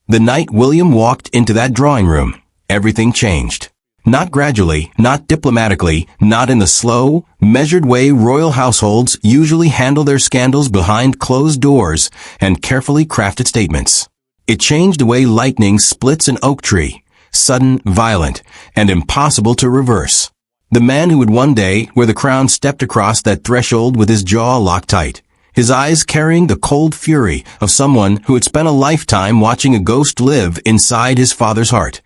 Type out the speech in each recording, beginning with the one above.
The night William walked into that drawing room, everything changed. Not gradually, not diplomatically, not in the slow, measured way royal households usually handle their scandals behind closed doors and carefully crafted statements. It changed the way lightning splits an oak tree, sudden, violent, and impossible to reverse. The man who would one day wear the crown stepped across that threshold with his jaw locked tight, his eyes carrying the cold fury of someone who had spent a lifetime watching a ghost live inside his father's heart,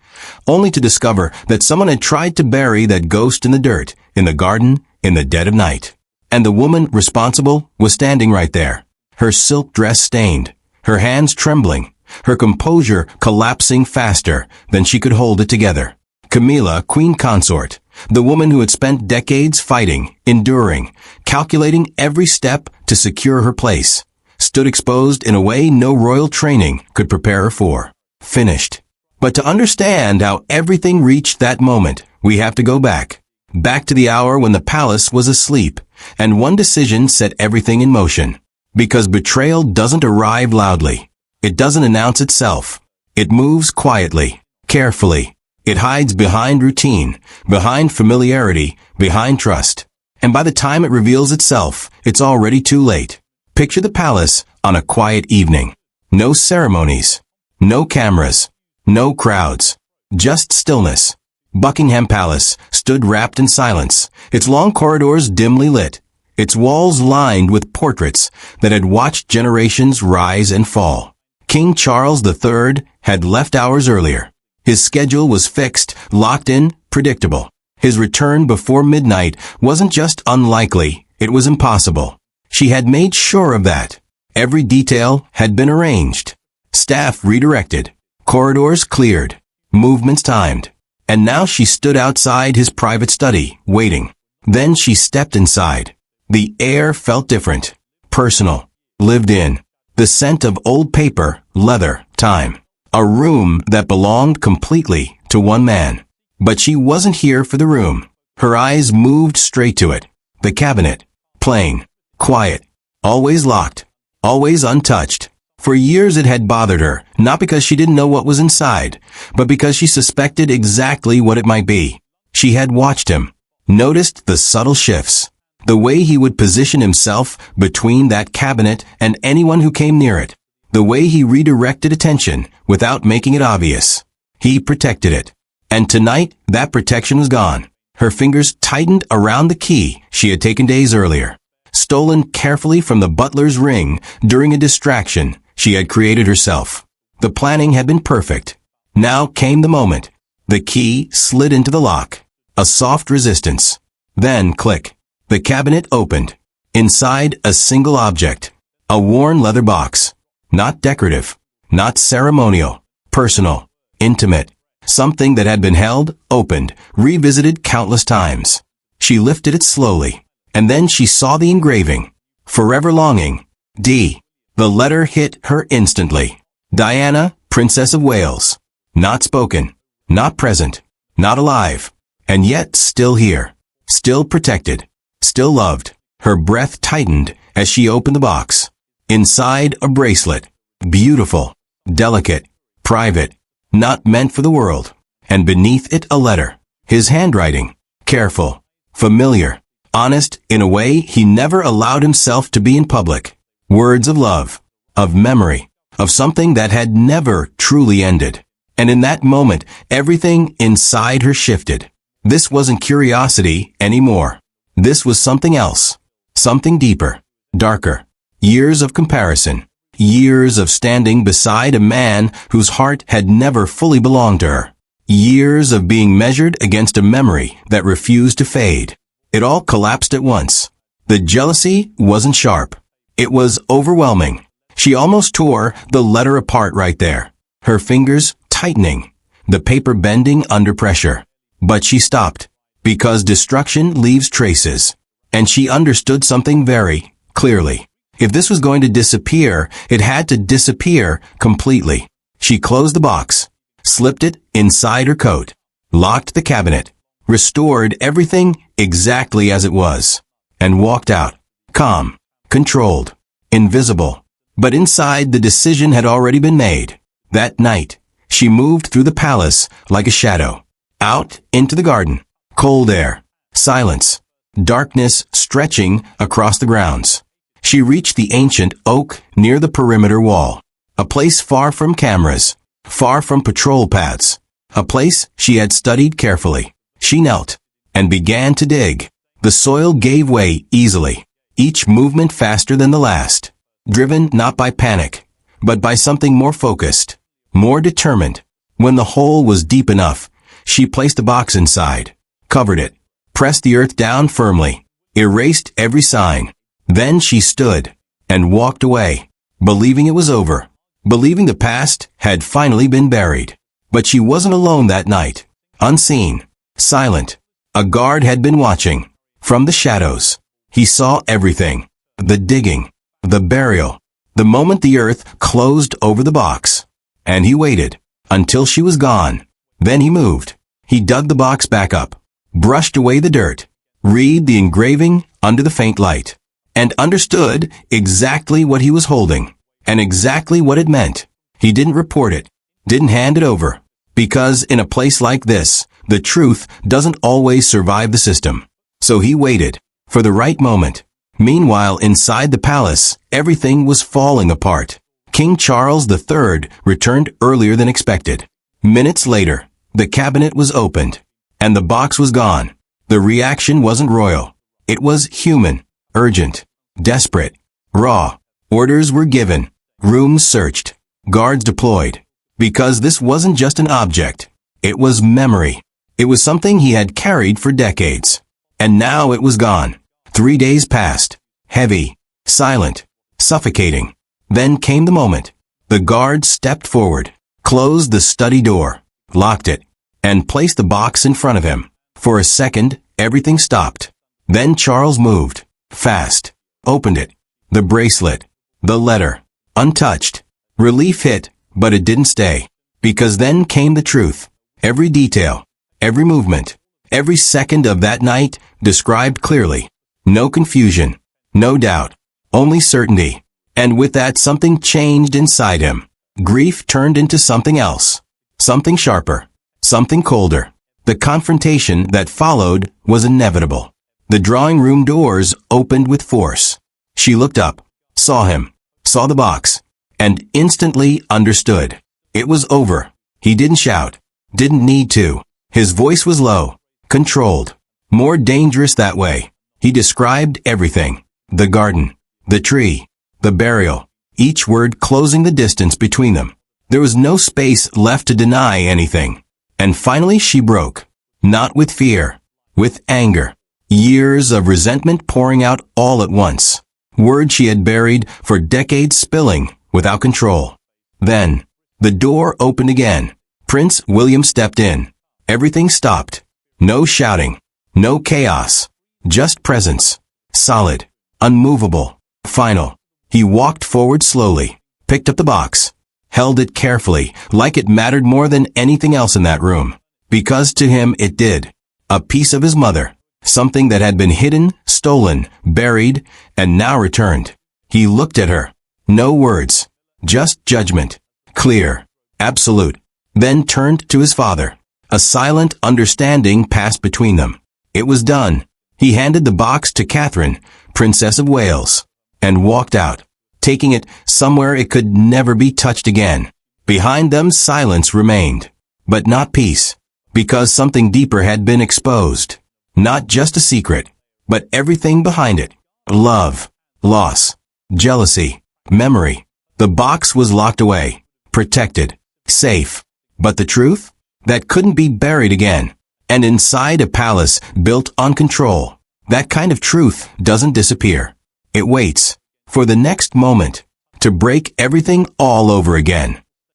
only to discover that someone had tried to bury that ghost in the dirt, in the garden, in the dead of night. And the woman responsible was standing right there, her silk dress stained, her hands trembling, her composure collapsing faster than she could hold it together. Camilla, queen consort, the woman who had spent decades fighting, enduring, calculating every step to secure her place, stood exposed in a way no royal training could prepare her for. Finished. But to understand how everything reached that moment, we have to go back. Back to the hour when the palace was asleep, and one decision set everything in motion. Because betrayal doesn't arrive loudly. It doesn't announce itself. It moves quietly, carefully. It hides behind routine, behind familiarity, behind trust. And by the time it reveals itself, it's already too late. Picture the palace on a quiet evening. No ceremonies, no cameras, no crowds, just stillness. Buckingham Palace stood wrapped in silence, its long corridors dimly lit, its walls lined with portraits that had watched generations rise and fall. King Charles III had left hours earlier. His schedule was fixed, locked in, predictable. His return before midnight wasn't just unlikely, it was impossible. She had made sure of that. Every detail had been arranged. Staff redirected. Corridors cleared. Movements timed. And now she stood outside his private study, waiting. Then she stepped inside. The air felt different. Personal. Lived in. The scent of old paper, leather, time. A room that belonged completely to one man. But she wasn't here for the room. Her eyes moved straight to it. The cabinet. Plain. Quiet. Always locked. Always untouched. For years it had bothered her, not because she didn't know what was inside, but because she suspected exactly what it might be. She had watched him. Noticed the subtle shifts. The way he would position himself between that cabinet and anyone who came near it. The way he redirected attention without making it obvious. He protected it. And tonight, that protection was gone. Her fingers tightened around the key she had taken days earlier. Stolen carefully from the butler's ring during a distraction she had created herself. The planning had been perfect. Now came the moment. The key slid into the lock. A soft resistance. Then click. The cabinet opened. Inside a single object. A worn leather box. Not decorative. Not ceremonial. Personal. Intimate. Something that had been held, opened, revisited countless times. She lifted it slowly. And then she saw the engraving. Forever longing. D. The letter hit her instantly. Diana, Princess of Wales. Not spoken. Not present. Not alive. And yet still here. Still protected. Still loved. Her breath tightened as she opened the box. Inside a bracelet. Beautiful. Delicate. Private. Not meant for the world. And beneath it a letter. His handwriting. Careful. Familiar. Honest in a way he never allowed himself to be in public. Words of love. Of memory. Of something that had never truly ended. And in that moment, everything inside her shifted. This wasn't curiosity anymore. This was something else. Something deeper. Darker. Years of comparison. Years of standing beside a man whose heart had never fully belonged to her. Years of being measured against a memory that refused to fade. It all collapsed at once. The jealousy wasn't sharp. It was overwhelming. She almost tore the letter apart right there. Her fingers tightening. The paper bending under pressure. But she stopped. Because destruction leaves traces. And she understood something very clearly. If this was going to disappear, it had to disappear completely. She closed the box. Slipped it inside her coat. Locked the cabinet. Restored everything exactly as it was. And walked out. Calm. Controlled. Invisible. But inside the decision had already been made. That night, she moved through the palace like a shadow. Out into the garden. Cold air. Silence. Darkness stretching across the grounds. She reached the ancient oak near the perimeter wall. A place far from cameras. Far from patrol paths. A place she had studied carefully. She knelt and began to dig. The soil gave way easily, each movement faster than the last, driven not by panic, but by something more focused, more determined. When the hole was deep enough, she placed the box inside, covered it, pressed the earth down firmly, erased every sign. Then she stood and walked away, believing it was over, believing the past had finally been buried. But she wasn't alone that night, unseen, silent. A guard had been watching. From the shadows, he saw everything. The digging, the burial, the moment the earth closed over the box. And he waited until she was gone. Then he moved. He dug the box back up, brushed away the dirt, read the engraving under the faint light, and understood exactly what he was holding, and exactly what it meant. He didn't report it, didn't hand it over, because in a place like this, the truth doesn't always survive the system. So he waited for the right moment. Meanwhile, inside the palace, everything was falling apart. King Charles III returned earlier than expected. Minutes later, the cabinet was opened, and the box was gone. The reaction wasn't royal. It was human, urgent, desperate, raw. Orders were given, rooms searched, guards deployed. Because this wasn't just an object. It was memory. It was something he had carried for decades. And now it was gone. 3 days passed. Heavy, silent, suffocating. Then came the moment. The guard stepped forward, closed the study door, locked it, and placed the box in front of him. For a second, everything stopped. Then Charles moved, fast, opened it. The bracelet, the letter, untouched. Relief hit, but it didn't stay. Because then came the truth. Every detail, every movement, every second of that night described clearly. No confusion, no doubt, only certainty. And with that, something changed inside him. Grief turned into something else. Something sharper. Something colder. The confrontation that followed was inevitable. The drawing room doors opened with force. She looked up, saw him, saw the box, and instantly understood. It was over. He didn't shout. Didn't need to. His voice was low, controlled, more dangerous that way. He described everything. The garden, the tree, the burial, each word closing the distance between them. There was no space left to deny anything. And finally she broke. Not with fear, with anger. Years of resentment pouring out all at once. Words she had buried for decades spilling without control. Then, the door opened again. Prince William stepped in. Everything stopped. No shouting. No chaos. Just presence. Solid. Unmovable. Final. He walked forward slowly, picked up the box, held it carefully, like it mattered more than anything else in that room. Because to him it did. A piece of his mother. Something that had been hidden, stolen, buried, and now returned. He looked at her. No words. Just judgment. Clear. Absolute. Then turned to his father. A silent understanding passed between them. It was done. He handed the box to Catherine, Princess of Wales, and walked out, taking it somewhere it could never be touched again. Behind them silence remained, but not peace, because something deeper had been exposed. Not just a secret, but everything behind it. Love, loss, jealousy, memory. The box was locked away, protected, safe. But the truth? That couldn't be buried again. And inside a palace built on control, that kind of truth doesn't disappear. It waits for the next moment to break everything all over again.